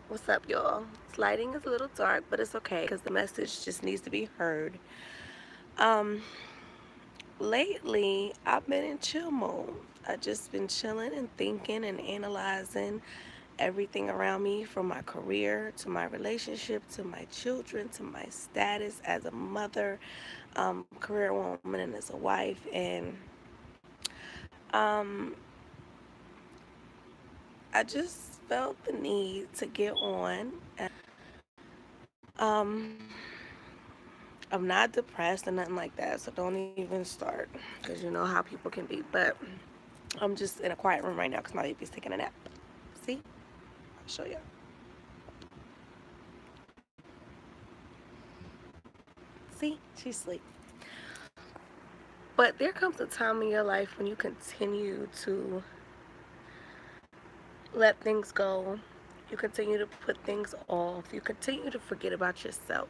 What's up, y'all? This lighting is a little dark, but it's okay because the message just needs to be heard. Um, Lately, I've been in chill mode. I just been chilling and thinking and analyzing everything around me, from my career to my relationship to my children to my status as a mother, career woman, and as a wife. And um, I just felt the need to get on. Um, I'm not depressed or nothing like that, so don't even start because you know how people can be. But I'm just in a quiet room right now because my baby's taking a nap. See? I'll show you. See? She's asleep. But there comes a time in your life when you continue to let things go. You continue to put things off. You continue to forget about yourself.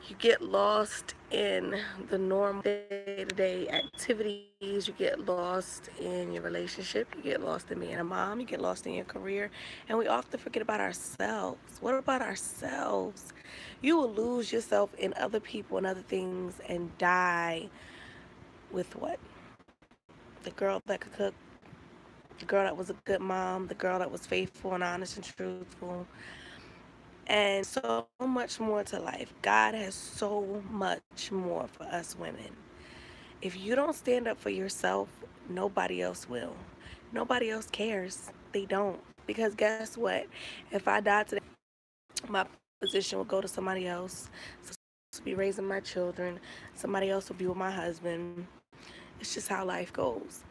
You get lost in the normal day-to-day activities. You get lost in your relationship. You get lost in being a mom. You get lost in your career. And we often forget about ourselves. What about ourselves? You will lose yourself in other people and other things and die with what? The girl that could cook, the girl that was a good mom, the girl that was faithful and honest and truthful, and so much more to life. God has so much more for us women. If you don't stand up for yourself, nobody else will. Nobody else cares. They don't. Because guess what? If I die today, my position will go to somebody else. Somebody else will be raising my children. Somebody else will be with my husband. It's just how life goes.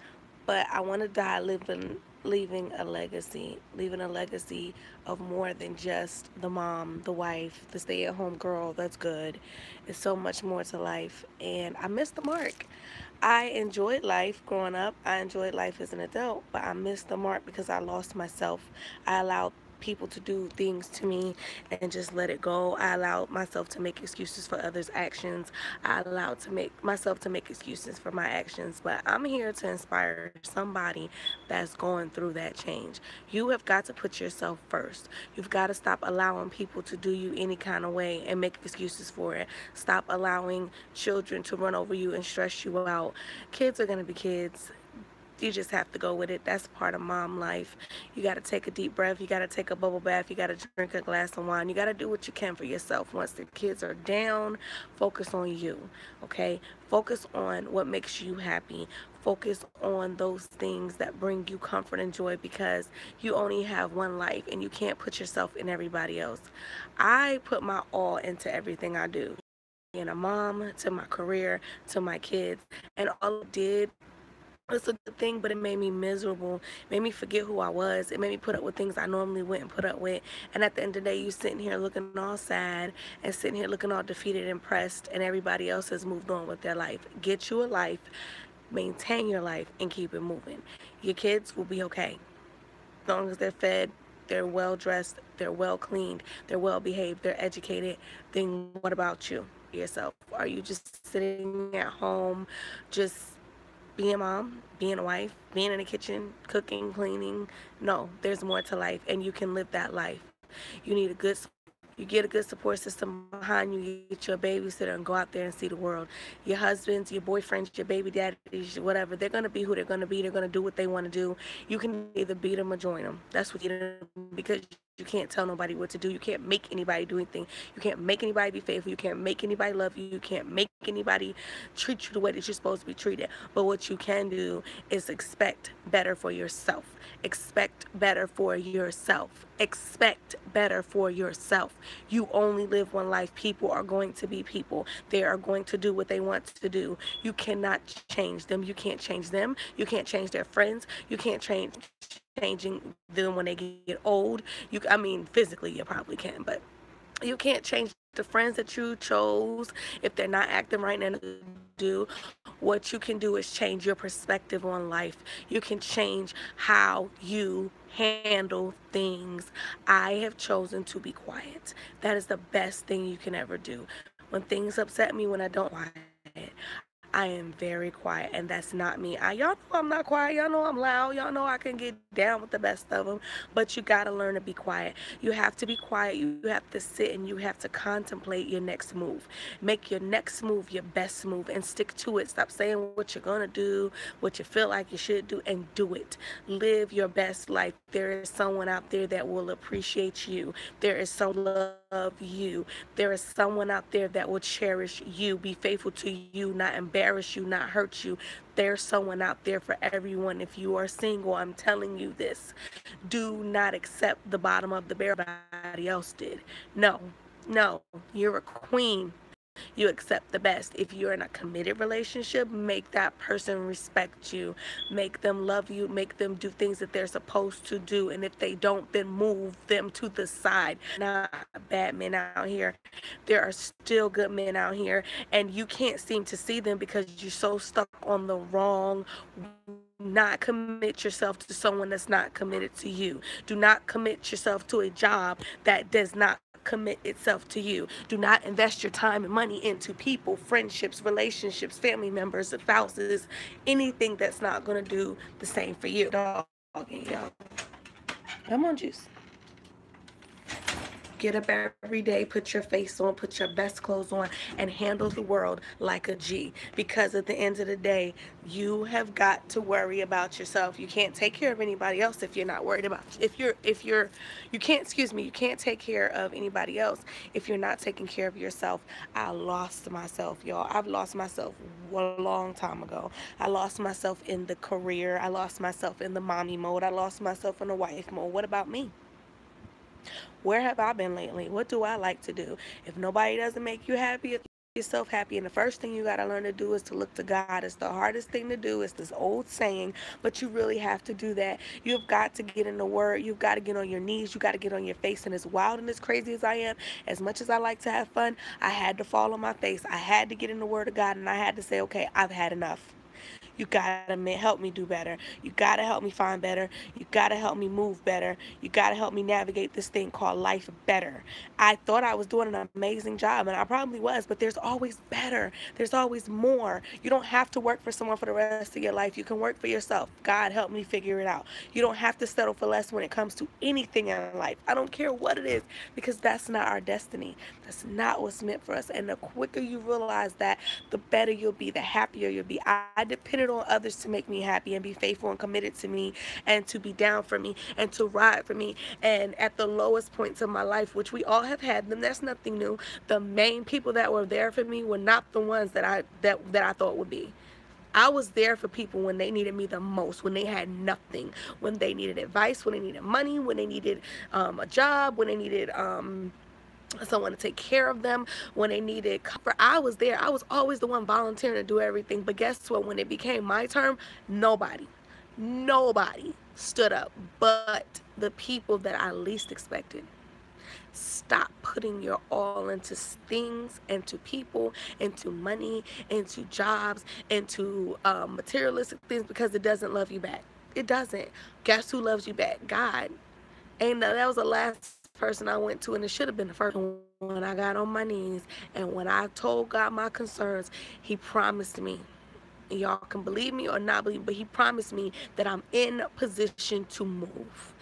But I want to die leaving a legacy of more than just the mom, the wife, the stay-at-home girl. That's good. It's so much more to life, and I missed the mark. I enjoyed life growing up. I enjoyed life as an adult, but I missed the mark because I lost myself. I allowed people to do things to me and just let it go. I allowed myself to make excuses for others' actions. I allowed to make myself to make excuses for my actions. But I'm here to inspire somebody that's going through that change. You have got to put yourself first. You've got to stop allowing people to do you any kind of way and make excuses for it. Stop allowing children to run over you and stress you out. Kids are going to be kids. You just have to go with it. That's part of mom life. You got to take a deep breath. You got to take a bubble bath. You got to drink a glass of wine. You got to do what you can for yourself. Once the kids are down, focus on you. Okay? Focus on what makes you happy. Focus on those things that bring you comfort and joy, because you only have one life and you can't put yourself in everybody else. I put my all into everything I do. Being a mom, to my career, to my kids, and all it did, it's a good thing, but it made me miserable. It made me forget who I was. It made me put up with things I normally wouldn't put up with. And at the end of the day, you sitting here looking all sad and sitting here looking all defeated and pressed, and everybody else has moved on with their life. Get you a life, maintain your life, and keep it moving. Your kids will be okay. As long as they're fed, they're well dressed, they're well cleaned, they're well behaved, they're educated, then what about you, yourself? Are you just sitting at home, just being a mom, being a wife, being in the kitchen, cooking, cleaning? No, there's more to life, and you can live that life. You need a good you get a good support system behind you. You get your babysitter and go out there and see the world. Your husbands, your boyfriends, your baby daddies, whatever, they're going to be who they're going to be. They're going to do what they want to do. You can either beat them or join them. That's what you do, because you can't tell nobody what to do. You can't make anybody do anything. You can't make anybody be faithful. You can't make anybody love you. You can't make anybody treat you the way that you're supposed to be treated. But what you can do is expect better for yourself. Expect better for yourself. Expect better for yourself. You only live one life. People are going to be people. They are going to do what they want to do. You cannot change them. You can't change them. You can't change their friends. You can't change changing them when they get old. I mean, physically you probably can, but you can't change the friends that you chose if they're not acting right now. Do what you can do is change your perspective on life. You can change how you handle things. I have chosen to be quiet. That is the best thing you can ever do. When things upset me, when I don't quiet, I am very quiet, and that's not me. Y'all know I'm not quiet. Y'all know I'm loud. Y'all know I can get down with the best of them. But you gotta learn to be quiet. You have to be quiet. You have to sit and you have to contemplate your next move. Make your next move your best move and stick to it. Stop saying what you're gonna do, what you feel like you should do, and do it. Live your best life. There is someone out there that will appreciate you. There is someone love you. There is someone out there that will cherish you, be faithful to you, not embarrass you, not hurt you. There's someone out there for everyone. If you are single, I'm telling you this. Do not accept the bottom of the barrel everybody else did. No, no, you're a queen. You accept the best. If you're in a committed relationship, make that person respect you, make them love you, make them do things that they're supposed to do, and if they don't, then move them to the side. Not bad men out here. There are still good men out here, and you can't seem to see them because you're so stuck on the wrong. Not commit yourself to someone that's not committed to you. Do not commit yourself to a job that does not commit itself to you. Do not invest your time and money into people, friendships, relationships, family members, spouses, anything that's not going to do the same for you. Dog, y'all. Come on, Juice. Get up every day, put your face on, put your best clothes on, and handle the world like a G. Because at the end of the day, you have got to worry about yourself. You can't take care of anybody else if you're not worried about, you can't take care of anybody else if you're not taking care of yourself. I lost myself, y'all. I've lost myself a long time ago. I lost myself in the career. I lost myself in the mommy mode. I lost myself in the wife mode. What about me? Where have I been lately? What do I like to do? If nobody doesn't make you happy, yourself happy, and the first thing you got to learn to do is to look to God. It's the hardest thing to do. It's this old saying, but you really have to do that. You've got to get in the word. You've got to get on your knees. You got to get on your face. And as wild and as crazy as I am, as much as I like to have fun, I had to fall on my face. I had to get in the word of God, and I had to say, okay, I've had enough. You gotta help me do better. You gotta help me find better. You gotta help me move better. You gotta help me navigate this thing called life better. I thought I was doing an amazing job, and I probably was, but there's always better. There's always more. You don't have to work for someone for the rest of your life. You can work for yourself. God help me figure it out. You don't have to settle for less when it comes to anything in life. I don't care what it is, because that's not our destiny. That's not what's meant for us. And the quicker you realize that, the better you'll be, the happier you'll be. I depended on others to make me happy and be faithful and committed to me and to be down for me and to ride for me. And at the lowest points of my life, which we all have had them, that's nothing new, the main people that were there for me were not the ones that I thought would be. I was there for people when they needed me the most, when they had nothing, when they needed advice, when they needed money, when they needed a job, when they needed someone to take care of them, when they needed comfort. I was there. I was always the one volunteering to do everything. But guess what? When it became my turn, nobody stood up but the people that I least expected. Stop putting your all into things, into people, into money, into jobs, into materialistic things, because it doesn't love you back. It doesn't. Guess who loves you back? God. And that was the last person I went to, and it should have been the first one. When I got on my knees and when I told God my concerns, he promised me, and y'all can believe me or not believe me, but he promised me that I'm in position to move,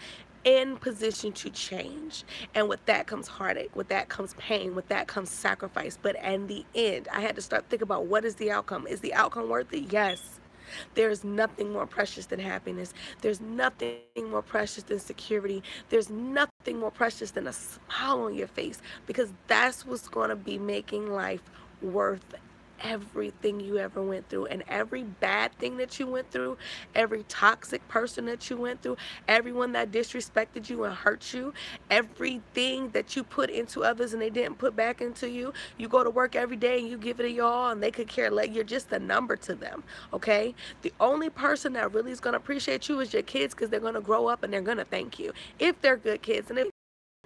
in position to change. And with that comes heartache, with that comes pain, with that comes sacrifice. But in the end, I had to start thinking about, what is the outcome? Is the outcome worth it? Yes. There's nothing more precious than happiness. There's nothing more precious than security. There's nothing more precious than a smile on your face, because that's what's going to be making life worth everything you ever went through. And every bad thing that you went through, every toxic person that you went through, everyone that disrespected you and hurt you, everything that you put into others and they didn't put back into you, you go to work every day and you give it a y'all, and they could care less. You're just a number to them, okay? The only person that really is going to appreciate you is your kids, because they're going to grow up and they're going to thank you if they're good kids. And if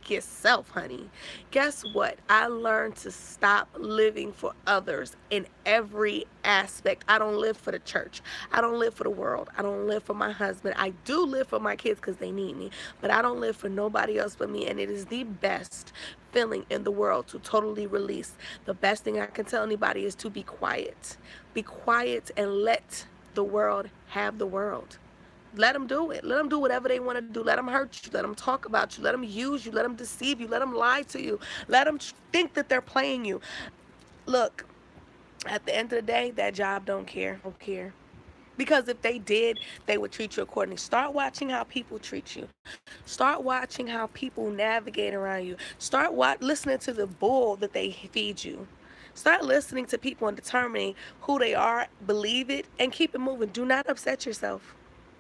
yourself, honey. Guess what? I learned to stop living for others in every aspect. I don't live for the church. I don't live for the world. I don't live for my husband. I do live for my kids because they need me, but I don't live for nobody else but me. And it is the best feeling in the world to totally release. The best thing I can tell anybody is to be quiet. Be quiet and let the world have the world. Let them do it. Let them do whatever they want to do. Let them hurt you. Let them talk about you. Let them use you. Let them deceive you. Let them lie to you. Let them think that they're playing you. Look, at the end of the day, that job don't care. Don't care. Because if they did, they would treat you accordingly. Start watching how people treat you. Start watching how people navigate around you. Start listening to the bull that they feed you. Start listening to people and determining who they are, believe it, and keep it moving. Do not upset yourself.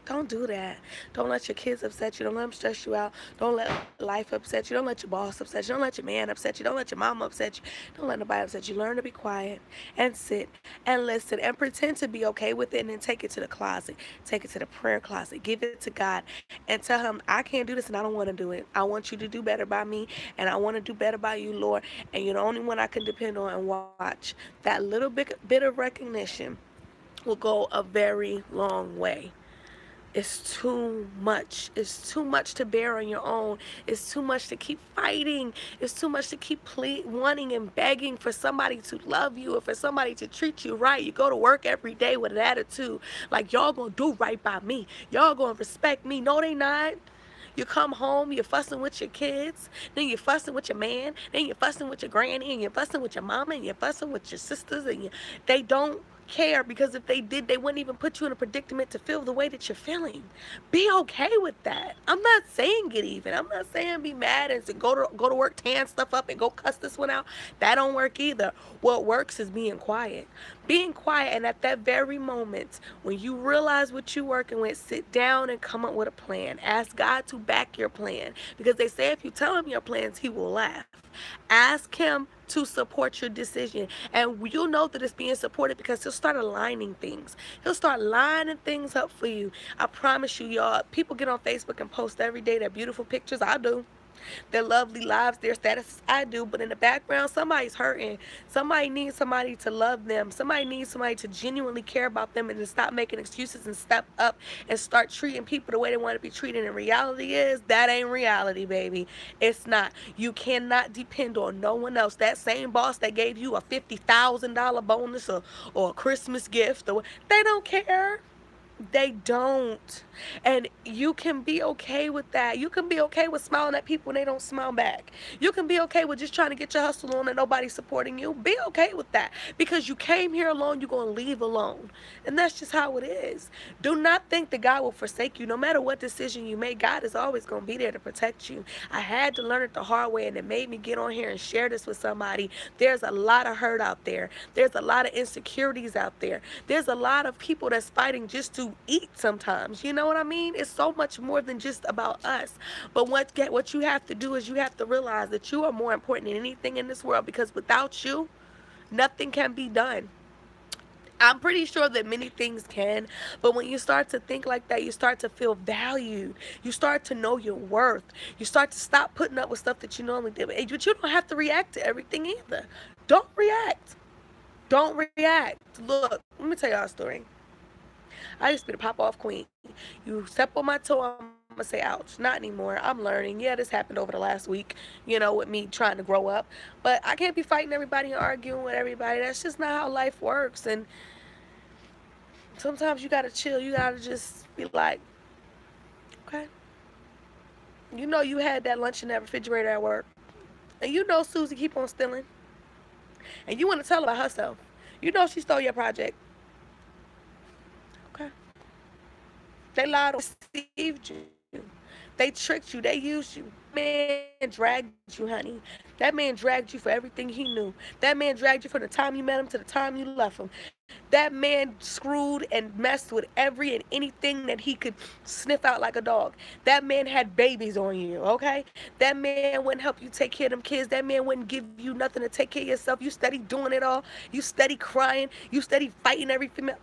Don't do that. Don't let your kids upset you. Don't let them stress you out. Don't let life upset you. Don't let your boss upset you. Don't let your man upset you. Don't let your mama upset you. Don't let nobody upset you. Learn to be quiet and sit and listen and pretend to be okay with it, and then take it to the closet. Take it to the prayer closet. Give it to God and tell him, I can't do this and I don't want to do it. I want you to do better by me, and I want to do better by you, Lord. And you're the only one I can depend on. And watch. That little bit of recognition will go a very long way. It's too much. It's too much to bear on your own. It's too much to keep fighting. It's too much to keep wanting and begging for somebody to love you or for somebody to treat you right. You go to work every day with an attitude like, y'all gonna do right by me. Y'all gonna respect me. No, they not. You come home, you're fussing with your kids, then you're fussing with your man, then you're fussing with your granny, and you're fussing with your mama, and you're fussing with your sisters, and they don't care, because if they did, they wouldn't even put you in a predicament to feel the way that you're feeling. Be okay with that. I'm not saying get even. I'm not saying be mad and go to work, tan stuff up and go cuss this one out. That don't work either. What works is being quiet. Being quiet, and at that very moment when you realize what you're working with, sit down and come up with a plan. Ask God to back your plan, because they say if you tell him your plans, he will laugh. Ask him to support your decision, and you'll know that it's being supported because he'll start aligning things. He'll start lining things up for you. I promise you, y'all. People get on Facebook and post every day their beautiful pictures. I do. Their lovely lives, their statuses. I do. But in the background, somebody's hurting. Somebody needs somebody to love them. Somebody needs somebody to genuinely care about them and to stop making excuses and step up and start treating people the way they want to be treated. And reality is, that ain't reality, baby. It's not. You cannot depend on no one else. That same boss that gave you a $50,000 bonus or a Christmas gift, they don't care. They don't. And you can be okay with that. You can be okay with smiling at people when they don't smile back. You can be okay with just trying to get your hustle on and nobody's supporting you. Be okay with that, because you came here alone, you're going to leave alone. And that's just how it is. Do not think that God will forsake you. No matter what decision you make, God is always going to be there to protect you. I had to learn it the hard way, and it made me get on here and share this with somebody. There's a lot of hurt out there. There's a lot of insecurities out there. There's a lot of people that's fighting just to eat sometimes. You know what I mean? It's so much more than just about us. But what you have to do is you have to realize that you are more important than anything in this world, because without you, nothing can be done. I'm pretty sure that many things can, but when you start to think like that, you start to feel valued. You start to know your worth. You start to stop putting up with stuff that you normally do. But you don't have to react to everything either. Don't react. Don't react. Look, let me tell y'all a story. I used to be the pop-off queen. You step on my toe, I'm going to say, ouch. Not anymore. I'm learning. Yeah, this happened over the last week, with me trying to grow up. But I can't be fighting everybody and arguing with everybody. That's just not how life works. And sometimes you got to chill. You got to just be like, okay. You had that lunch in that refrigerator at work. And Susie keep on stealing. And you want to tell her about herself. She stole your project. Okay. They lied or deceived you. They tricked you. They used you. Man dragged you, honey. That man dragged you for everything he knew. That man dragged you from the time you met him to the time you left him. That man screwed and messed with every and anything that he could sniff out like a dog. That man had babies on you, okay? That man wouldn't help you take care of them kids. That man wouldn't give you nothing to take care of yourself. You steady doing it all. You steady crying. You steady fighting every female.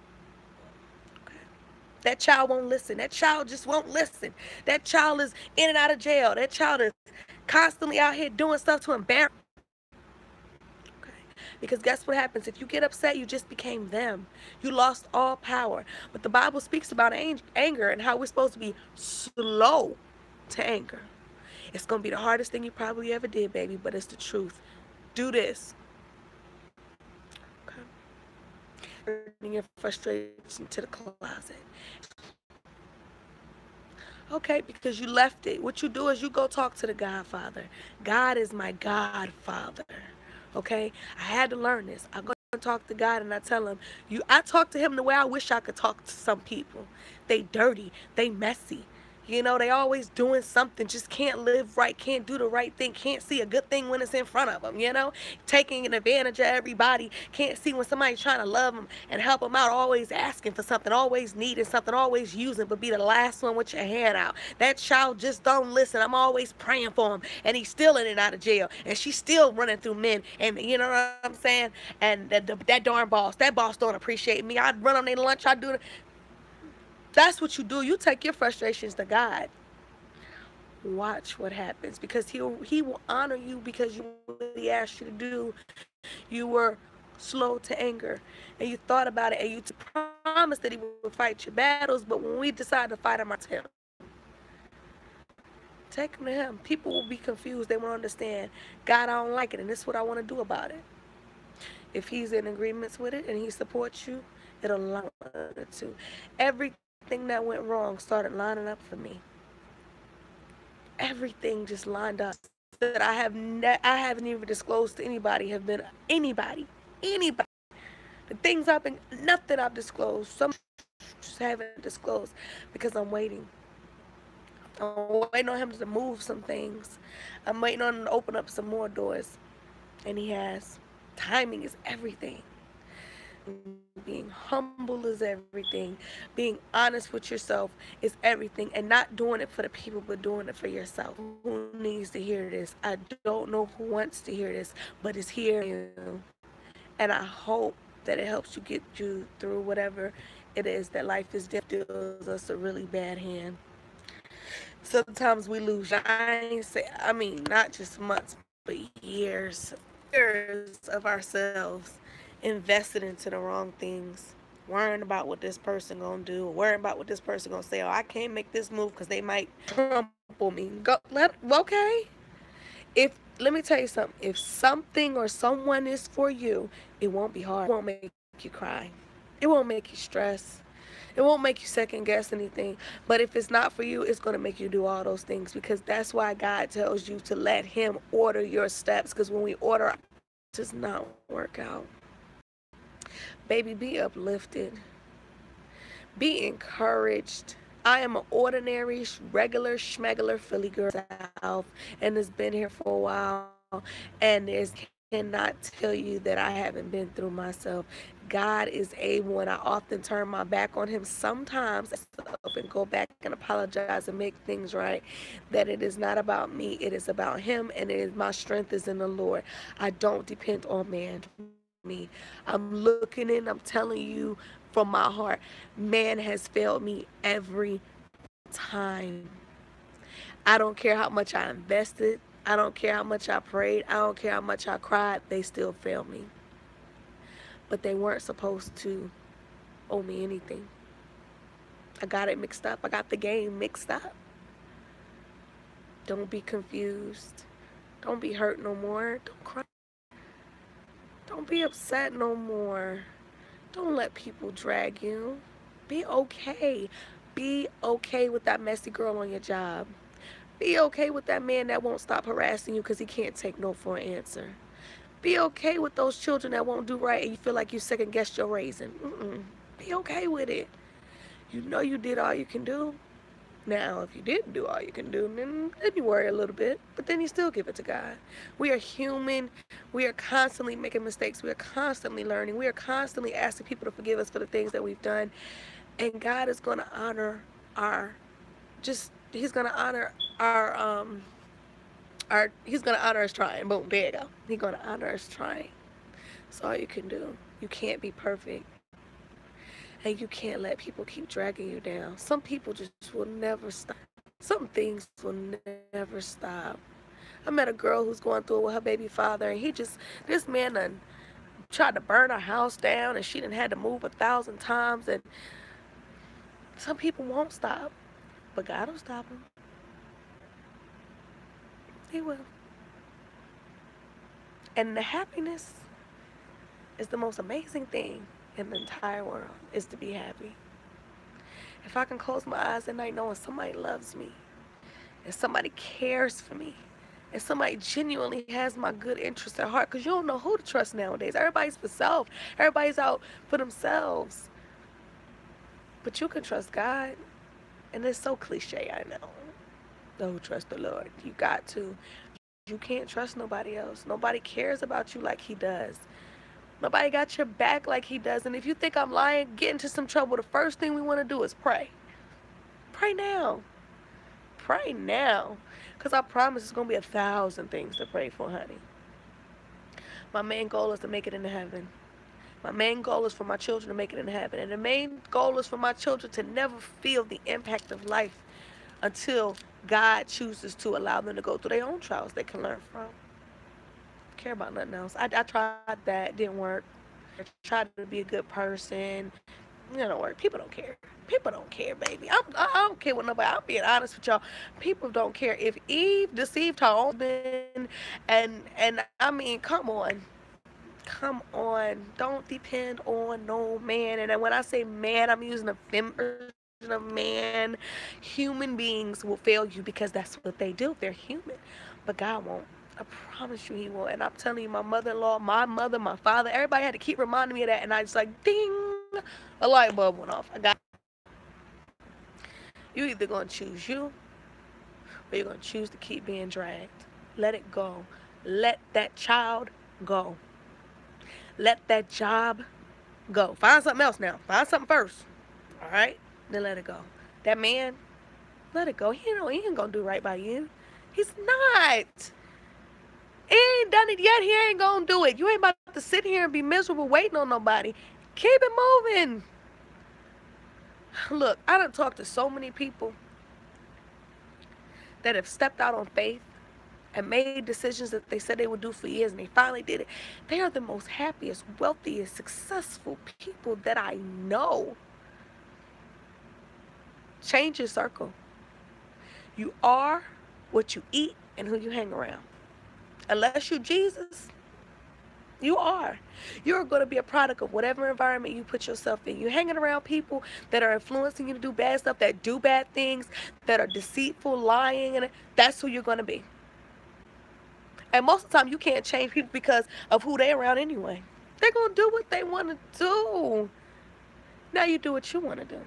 That child won't listen. That child just won't listen. That child is in and out of jail. That child is Constantly out here doing stuff to embarrass. Okay. Because guess what happens? If you get upset, you just became them. You lost all power. But the Bible speaks about anger and how we're supposed to be slow to anger. It's going to be the hardest thing you probably ever did, baby, but it's the truth. Do this. Okay. Bring your frustration to the closet. Okay, because you left it. What you do is you go talk to the Godfather. God is my Godfather. Okay? I had to learn this. I go and talk to God and I tell him, I talk to him the way I wish I could talk to some people. They dirty, they messy. You know, they always doing something, just can't live right, can't do the right thing, can't see a good thing when it's in front of them, you know? Taking advantage of everybody, can't see when somebody's trying to love them and help them out, always asking for something, always needing something, always using, but be the last one with your hand out. That child just don't listen. I'm always praying for him, and he's still in and out of jail, and she's still running through men, and you know what I'm saying? And that darn boss, that boss don't appreciate me. I'd run on their lunch, I'd do it. That's what you do. You take your frustrations to God. Watch what happens, because he will honor you because you what he asked you to do. You were slow to anger, and you thought about it, and you promised that he would fight your battles. But when we decide to fight him, I tell him, take them to him. People will be confused. They won't understand. God, I don't like it, and this is what I want to do about it. If he's in agreements with it and he supports you, it'll allow it to. Everything that went wrong started lining up for me. Everything just lined up that I haven't even disclosed to anybody have been anybody. The things nothing I've disclosed. Some just haven't disclosed because I'm waiting. I'm waiting on him to move some things. I'm waiting on him to open up some more doors, and he has. Timing is everything. Being humble is everything. Being honest with yourself is everything. And not doing it for the people, but doing it for yourself. Who needs to hear this? I don't know who wants to hear this, but it's here. And I hope that it helps you get you through whatever it is that life is deals us a really bad hand. Sometimes we lose. I mean, not just months, but years of ourselves invested into the wrong things, worrying about what this person gonna do, worrying about what this person gonna say. Oh, I can't make this move because they might trample me. Okay. If Let me tell you something. If something or someone is for you, it won't be hard. It won't make you cry. It won't make you stress. It won't make you second guess anything. But if it's not for you, it's going to make you do all those things, because that's why God tells you to let him order your steps, because when we order, it does not work out. Baby, be uplifted. Be encouraged. I am an ordinary, regular, schmegular Philly girl South, and has been here for a while, and cannot tell you that I haven't been through myself. God is able, and I often turn my back on him sometimes and go back and apologize and make things right, that it is not about me, it is about him, and it is my strength is in the Lord. I don't depend on man. Me. I'm looking in, I'm telling you from my heart, man has failed me every time. I don't care how much I invested. I don't care how much I prayed. I don't care how much I cried. They still failed me. But they weren't supposed to owe me anything. I got it mixed up. I got the game mixed up. Don't be confused. Don't be hurt no more. Don't cry. Don't be upset no more. Don't let people drag you. Be okay. Be okay with that messy girl on your job. Be okay with that man that won't stop harassing you because he can't take no for an answer. Be okay with those children that won't do right and you feel like you second guessed your raising. Be okay with it. You know you did all you can do. Now, if you didn't do all you can do, then you worry a little bit, but then you still give it to God. We are human. We are constantly making mistakes. We are constantly learning. We are constantly asking people to forgive us for the things that we've done. And God is going to honor he's going to honor he's going to honor us trying. Boom, there you go. He's going to honor us trying. That's all you can do. You can't be perfect. And you can't let people keep dragging you down. Some people just will never stop. Some things will never stop. I met a girl who's going through it with her baby father, and this man done tried to burn her house down, and she done had to move 1,000 times, and some people won't stop, but God will stop them. He will. And the happiness is the most amazing thing in the entire world, is to be happy. If I can close my eyes at night knowing somebody loves me, and somebody cares for me, and somebody genuinely has my good interest at heart, because you don't know who to trust nowadays. Everybody's for self. Everybody's out for themselves. But you can trust God. And it's so cliche, I know. Don't trust the Lord. You got to. You can't trust nobody else. Nobody cares about you like he does. Nobody got your back like he does. And if you think I'm lying, get into some trouble, the first thing we want to do is pray. Pray now. Pray now. Because I promise it's going to be 1,000 things to pray for, honey. My main goal is to make it into heaven. My main goal is for my children to make it into heaven. And the main goal is for my children to never feel the impact of life until God chooses to allow them to go through their own trials they can learn from. I don't care about nothing else. I tried that. Didn't work. I tried to be a good person. It don't work. People don't care. People don't care, baby. I don't care what nobody. I'm being honest with y'all. People don't care. If Eve deceived her own husband, and I mean, come on. Come on. Don't depend on no man. And when I say man, I'm using a feminine version of man. Human beings will fail you because that's what they do. They're human. But God won't. I promise you he won't. And I'm telling you, my mother-in-law, my mother, my father, everybody had to keep reminding me of that. And I just like, ding, a light bulb went off. I got you. Either going to choose you or you're going to choose to keep being dragged. Let it go. Let that child go. Let that job go. Find something else now. Find something first. All right? Then let it go. That man, let it go. He ain't going to do right by you. He's not. He ain't done it yet. He ain't going to do it. You ain't about to sit here and be miserable waiting on nobody. Keep it moving. Look, I done talked to so many people that have stepped out on faith and made decisions that they said they would do for years, and they finally did it. They are the most happiest, wealthiest, successful people that I know. Change your circle. You are what you eat and who you hang around. Unless you Jesus, you are. You're going to be a product of whatever environment you put yourself in. You're hanging around people that are influencing you to do bad stuff, that do bad things, that are deceitful, lying, and that's who you're going to be. And most of the time, you can't change people because of who they're around anyway. They're going to do what they want to do. Now you do what you want to do.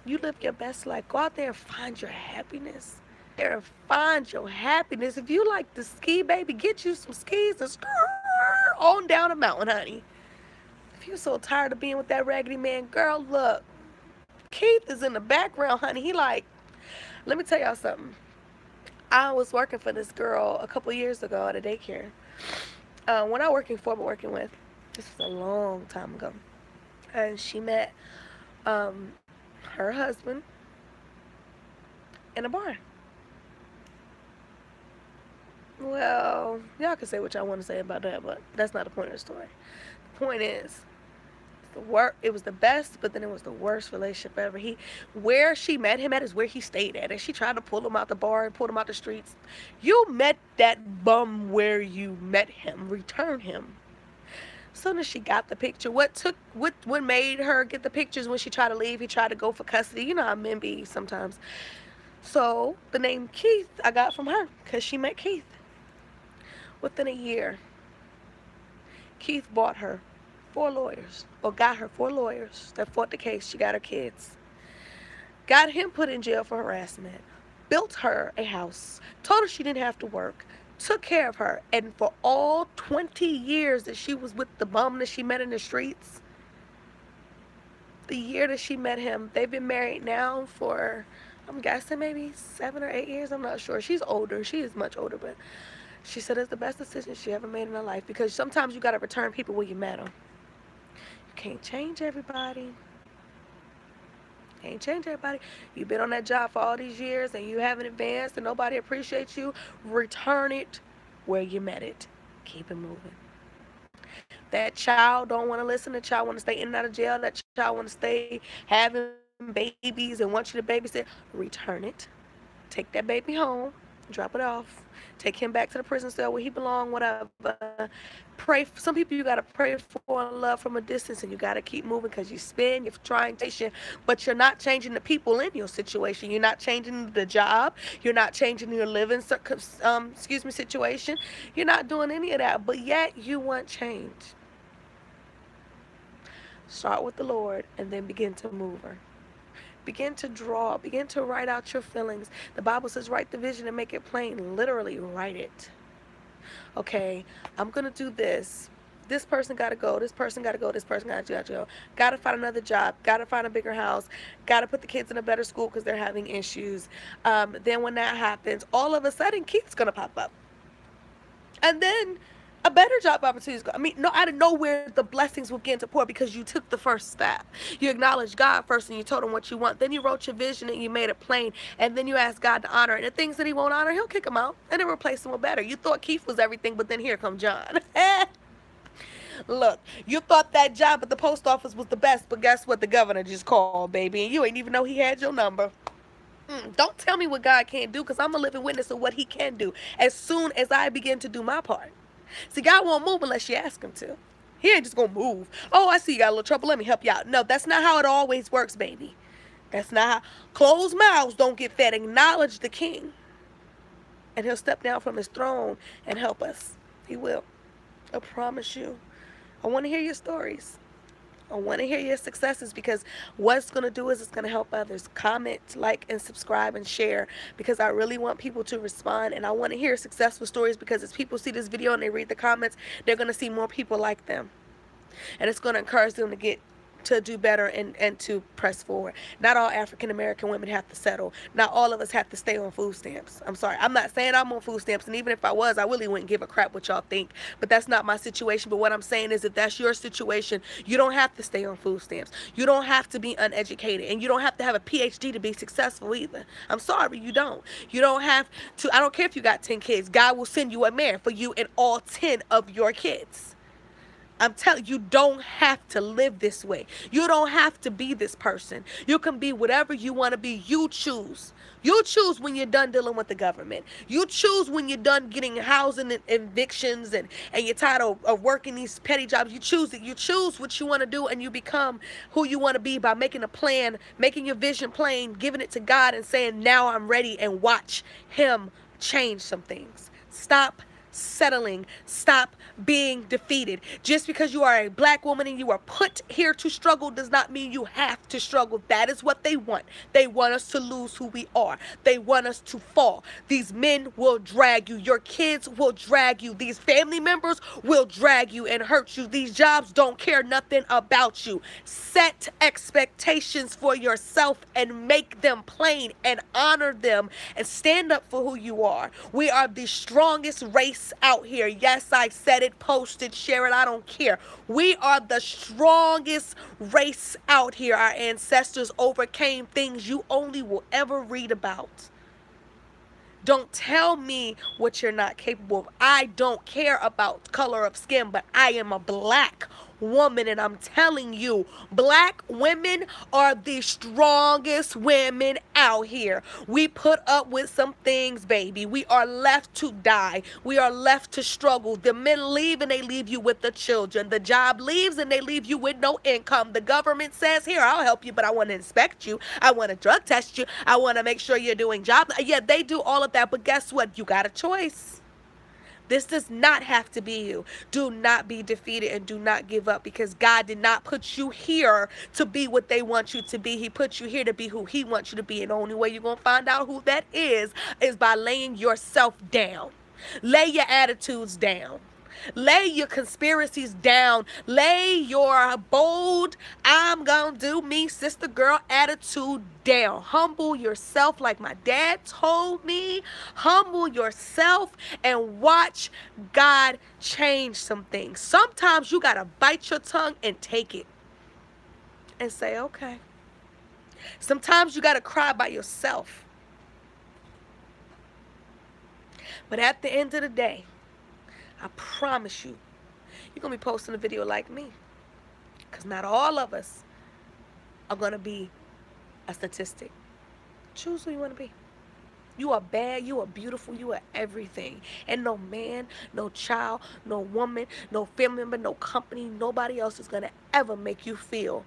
You live your best life. Go out there and find your happiness. There and find your happiness. If you like to ski, baby, get you some skis and on down the mountain, honey. If you're so tired of being with that raggedy man, girl, look. Keith is in the background, honey. He like, let me tell y'all something. I was working for this girl a couple years ago at a daycare. When I working with, this was a long time ago. And she met her husband in a bar. Well, y'all can say what y'all want to say about that, but that's not the point of the story. The point is, it was the best, but then it was the worst relationship ever. Where she met him at is where he stayed at, and she tried to pull him out the bar and pull him out the streets. You met that bum where you met him. Return him. As soon as she got the picture, what made her get the pictures when she tried to leave? He tried to go for custody. You know how men be sometimes. So the name Keith I got from her because she met Keith. Within a year, Keith bought her 4 lawyers, or got her 4 lawyers that fought the case. She got her kids. Got him put in jail for harassment. Built her a house. Told her she didn't have to work. Took care of her. And for all 20 years that she was with the bum that she met in the streets, the year that she met him, they've been married now for, I'm guessing maybe 7 or 8 years. I'm not sure. She's older. She is much older, but she said it's the best decision she ever made in her life, because sometimes you got to return people where you met them. You can't change everybody. Can't change everybody. You've been on that job for all these years and you haven't advanced and nobody appreciates you. Return it where you met it. Keep it moving. That child don't want to listen. The child want to stay in and out of jail. That child want to stay having babies and want you to babysit. Return it. Take that baby home. Drop it off. Take him back to the prison cell where he belong. Whatever. Pray. Some people you gotta pray for and love from a distance, and you gotta keep moving because you spend. You're trying to patient, but you're not changing the people in your situation. You're not changing the job. You're not changing your living situation. You're not doing any of that, but yet you want change. Start with the Lord and then begin to move her. Begin to draw. Begin to write out your feelings. The Bible says write the vision and make it plain. Literally write it. Okay, I'm going to do this. This person got to go. This person got to go. This person got to go. Got to find another job. Got to find a bigger house. Got to put the kids in a better school because they're having issues. Then when that happens, all of a sudden, Keith's going to pop up. And then a better job opportunity. I mean, no, out of nowhere, the blessings will begin to pour because you took the first step. You acknowledged God first and you told him what you want. Then you wrote your vision and you made it plain. And then you asked God to honor it. And the things that he won't honor, he'll kick them out and then replace them with better. You thought Keith was everything, but then here come John. Look, you thought that job at the post office was the best, but guess what? The governor just called, baby, and you ain't even know he had your number. Don't tell me what God can't do, because I'm a living witness of what he can do as soon as I begin to do my part. See, God won't move unless you ask him to. He ain't just going to move. Oh, I see you got a little trouble. Let me help you out. No, that's not how it always works, baby. That's not how. Closed mouths don't get fed. Acknowledge the king, and he'll step down from his throne and help us. He will. I promise you. I want to hear your stories. I want to hear your successes, because what it's going to do is it's going to help others. Comment, like, and subscribe and share, because I really want people to respond, and I want to hear successful stories, because as people see this video and they read the comments, they're going to see more people like them, and it's going to encourage them to do better and to press forward. Not all African American women have to settle. Not all of us have to stay on food stamps. I'm sorry. I'm not saying I'm on food stamps, and even if I was, I really wouldn't give a crap what y'all think. But that's not my situation. But what I'm saying is, if that's your situation, you don't have to stay on food stamps. You don't have to be uneducated, and you don't have to have a PhD to be successful either. I'm sorry, you don't. You don't have to. I don't care if you got 10 kids. God will send you a man for you and all 10 of your kids. I'm telling you, you don't have to live this way. You don't have to be this person. You can be whatever you want to be. You choose. You choose when you're done dealing with the government. You choose when you're done getting housing and evictions and you're tired of working these petty jobs. You choose it. You choose what you want to do, and you become who you want to be by making a plan, making your vision plain, giving it to God and saying, now I'm ready, and watch him change some things. Stop settling. Stop being defeated. Just because you are a black woman and you are put here to struggle does not mean you have to struggle. That is what they want. They want us to lose who we are. They want us to fall. These men will drag you. Your kids will drag you. These family members will drag you and hurt you. These jobs don't care nothing about you. Set expectations for yourself and make them plain and honor them and stand up for who you are. We are the strongest race out here. Yes, I said it. Post it, share it, I don't care. We are the strongest race out here. Our ancestors overcame things you only will ever read about. Don't tell me what you're not capable of. I don't care about color of skin, but I am a black woman, and I'm telling you, black women are the strongest women out here. We put up with some things, baby. We are left to die. We are left to struggle. The men leave and they leave you with the children. The job leaves and they leave you with no income. The government says, here, I'll help you, but I want to inspect you. I want to drug test you. I want to make sure you're doing jobs. Yeah, they do all of that, but guess what? You got a choice. This does not have to be you. Do not be defeated and do not give up, because God did not put you here to be what they want you to be. He put you here to be who he wants you to be. And the only way you're going to find out who that is by laying yourself down. Lay your attitudes down. Lay your conspiracies down. Lay your bold, I'm gonna do me, sister girl attitude down. Humble yourself like my dad told me. Humble yourself and watch God change some things. Sometimes you gotta bite your tongue and take it and say, okay, Sometimes you got to cry by yourself. But at the end of the day, I promise you, you're going to be posting a video like me. Because not all of us are going to be a statistic. Choose who you want to be. You are bad, you are beautiful, you are everything. And no man, no child, no woman, no family member, no company, nobody else is going to ever make you feel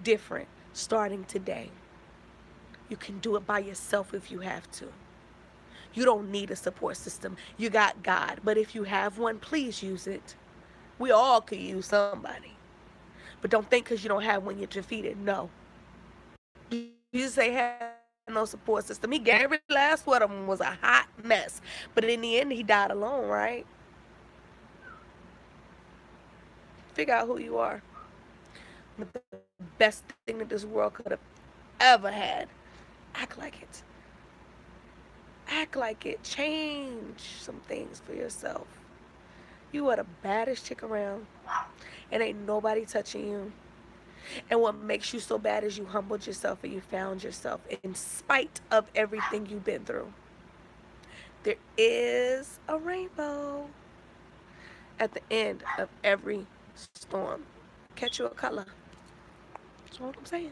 different starting today. You can do it by yourself if you have to. You don't need a support system. You got God. But if you have one, please use it. We all could use somebody. But don't think because you don't have one, you're defeated. No. Jesus ain't had no support system. He gave every last one of them was a hot mess. But in the end, he died alone, right? Figure out who you are. The best thing that this world could have ever had. Act like it. Act like it. Change some things for yourself. You are the baddest chick around. And ain't nobody touching you. And what makes you so bad is you humbled yourself and you found yourself in spite of everything you've been through. There is a rainbow at the end of every storm. Catch you a color. That's all I'm saying.